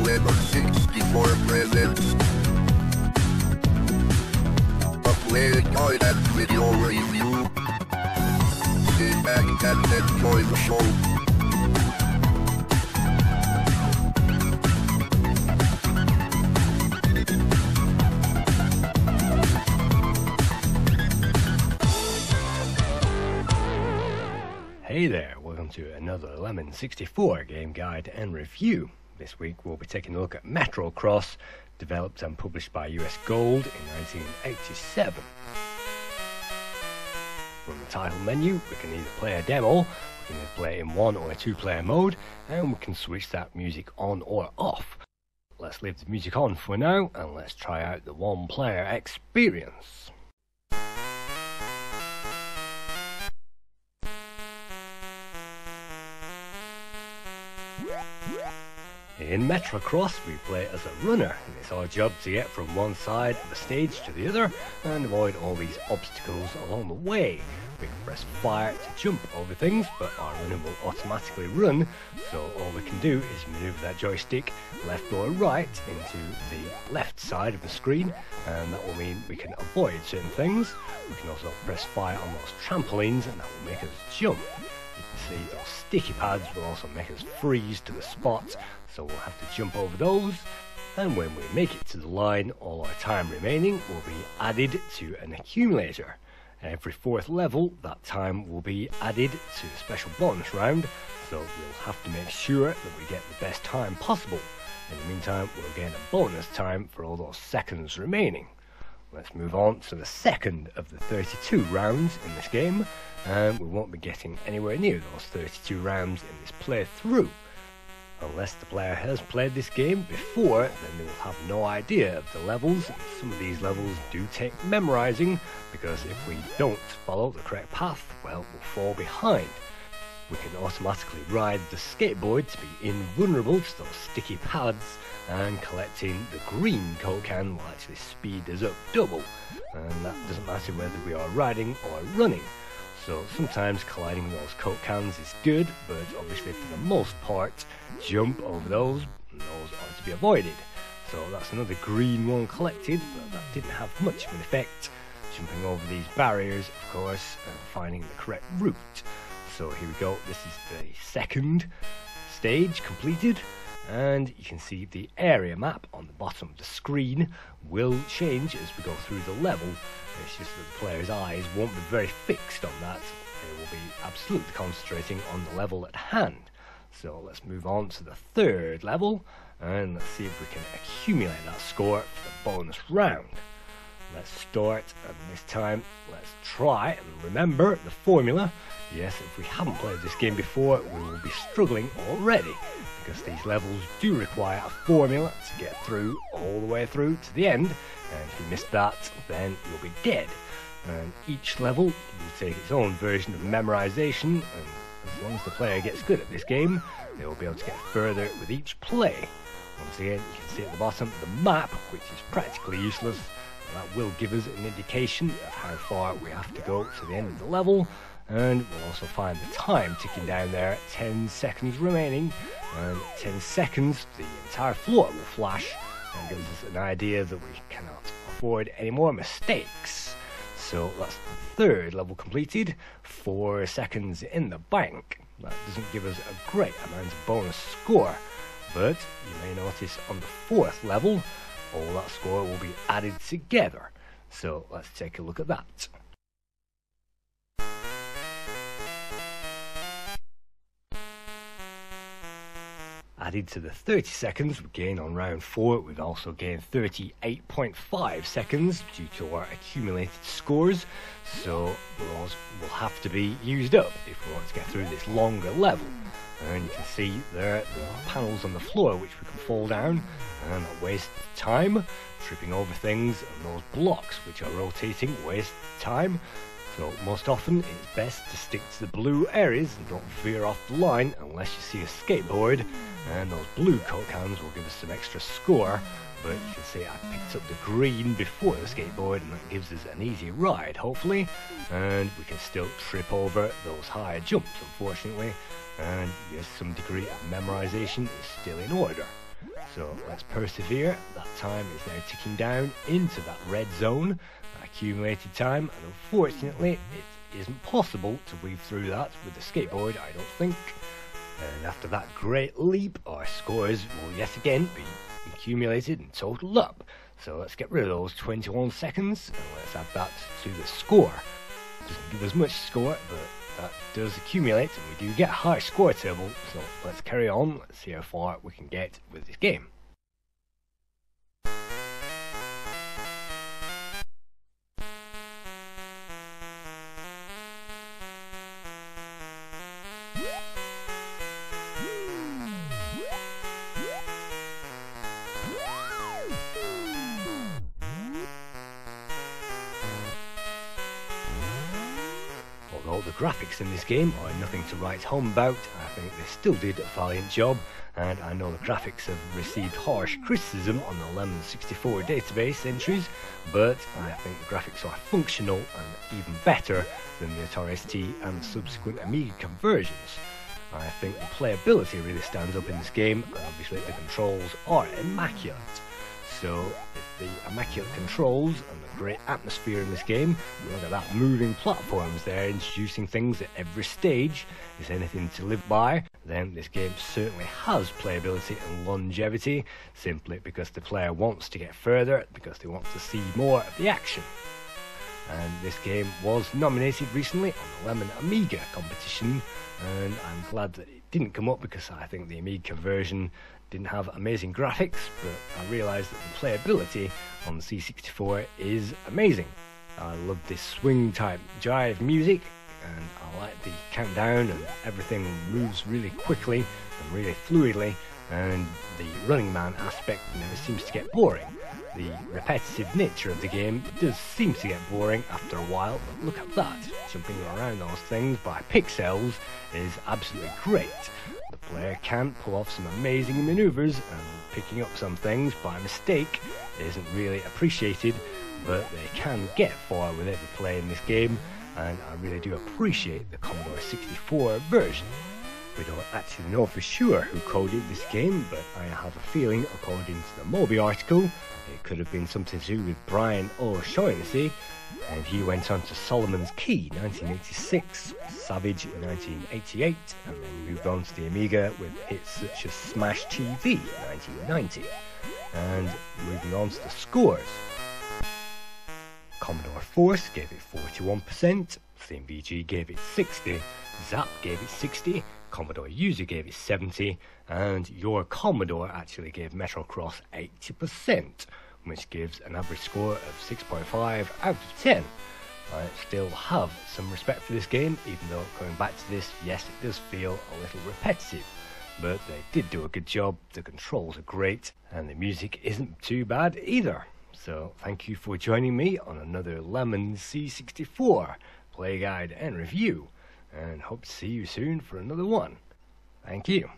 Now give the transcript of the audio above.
with a 64 present. A Playguide and video review. Sit back and enjoy the show. Hey there, welcome to another Lemon 64 game guide and review. This week we'll be taking a look at Metro Cross, developed and published by US Gold in 1987. From the title menu, we can either play a demo, we can either play in 1 or 2 player mode, and we can switch that music on or off. Let's leave the music on for now, and let's try out the 1 player experience. In Metro Cross, we play as a runner, and it's our job to get from one side of the stage to the other and avoid all these obstacles along the way. We can press fire to jump over things, but our runner will automatically run, so all we can do is maneuver that joystick left or right into the left side of the screen, and that will mean we can avoid certain things. We can also press fire on those trampolines, and that will make us jump. You can see those sticky pads will also make us freeze to the spot, so we'll have to jump over those. And when we make it to the line, all our time remaining will be added to an accumulator. Every 4th level, that time will be added to a special bonus round, so we'll have to make sure that we get the best time possible. In the meantime, we'll gain a bonus time for all those seconds remaining. Let's move on to the second of the 32 rounds in this game, and we won't be getting anywhere near those 32 rounds in this playthrough. Unless the player has played this game before, then they will have no idea of the levels, and some of these levels do take memorizing, because if we don't follow the correct path, well, we'll fall behind. We can automatically ride the skateboard to be invulnerable to those sticky pads, and collecting the green Coke can will actually speed us up double, and that doesn't matter whether we are riding or running. So sometimes colliding with those Coke cans is good, but obviously for the most part, jump over those, and those are to be avoided. So that's another green one collected, but that didn't have much of an effect. Jumping over these barriers, of course, and finding the correct route. So here we go, this is the second stage completed, and you can see the area map on the bottom of the screen will change as we go through the level. It's just that the player's eyes won't be very fixed on that. They will be absolutely concentrating on the level at hand. So let's move on to the 3rd level, and let's see if we can accumulate that score for the bonus round. Let's start, and this time let's try and remember the formula. Yes, if we haven't played this game before, we will be struggling already, because these levels do require a formula to get through all the way through to the end, and if you miss that, then you'll be dead. And each level will take its own version of memorization, and as long as the player gets good at this game, they will be able to get further with each play. Once again, you can see at the bottom the map, which is practically useless. That will give us an indication of how far we have to go to the end of the level, and we'll also find the time ticking down there, 10 seconds remaining, and 10 seconds the entire floor will flash, and gives us an idea that we cannot afford any more mistakes. So that's the 3rd level completed, 4 seconds in the bank. That doesn't give us a great amount of bonus score, but you may notice on the 4th level, all that score will be added together. So let's take a look at that. Added to the 30 seconds we gain on round 4, we've also gained 38.5 seconds due to our accumulated scores, so those will have to be used up if we want to get through this longer level. And you can see there the panels on the floor which we can fall down, and that wastes time. Tripping over things, and those blocks which are rotating waste time. So most often it's best to stick to the blue areas and don't veer off the line unless you see a skateboard, and those blue Coke cans will give us some extra score, but you can see I picked up the green before the skateboard, and that gives us an easy ride hopefully, and we can still trip over those higher jumps unfortunately, and yes, some degree of memorization is still in order. So let's persevere. That time is now ticking down into that red zone, that accumulated time, and unfortunately it isn't possible to weave through that with the skateboard, I don't think. And after that great leap, our scores will yet again be accumulated and totaled up. So let's get rid of those 21 seconds and let's add that to the score. Doesn't give us much score, but that does accumulate and we do get a high score table. So let's carry on, let's see how far we can get with this game. Although the graphics in this game are nothing to write home about, I think they still did a valiant job, and I know the graphics have received harsh criticism on the Lemon 64 database entries, but I think the graphics are functional and even better than the Atari ST and subsequent Amiga conversions. I think the playability really stands up in this game, and obviously the controls are immaculate. So, if the immaculate controls and the great atmosphere in this game, look at that moving platforms there, introducing things at every stage, is anything to live by, then this game certainly has playability and longevity, simply because the player wants to get further, because they want to see more of the action. And this game was nominated recently on the Lemon Amiga competition, and I'm glad that it didn't come up because I think the Amiga version didn't have amazing graphics, but I realised that the playability on the C64 is amazing. I love this swing type jive music, and I like the countdown, and everything moves really quickly and really fluidly, and the running man aspect never seems to get boring. The repetitive nature of the game does seem to get boring after a while, but look at that, jumping around those things by pixels is absolutely great. The player can pull off some amazing maneuvers, and picking up some things by mistake isn't really appreciated, but they can get far with every play in this game, and I really do appreciate the Commodore 64 version. We don't actually know for sure who coded this game, but I have a feeling, according to the Moby article, it could have been something to do with Brian O'Shaughnessy, and he went on to Solomon's Key 1986, Savage 1988, and then moved on to the Amiga with hits such as Smash TV 1990. And moving on to the scores. Commodore Force gave it 41%, CMVG gave it 60%, Zap gave it 60%, Commodore User gave it 70%, and your Commodore actually gave Metrocross 80%, which gives an average score of 6.5 out of 10. I still have some respect for this game, even though coming back to this, yes, it does feel a little repetitive, but they did do a good job, the controls are great, and the music isn't too bad either. So thank you for joining me on another Lemon C64 Playguide and review, and hope to see you soon for another one. Thank you.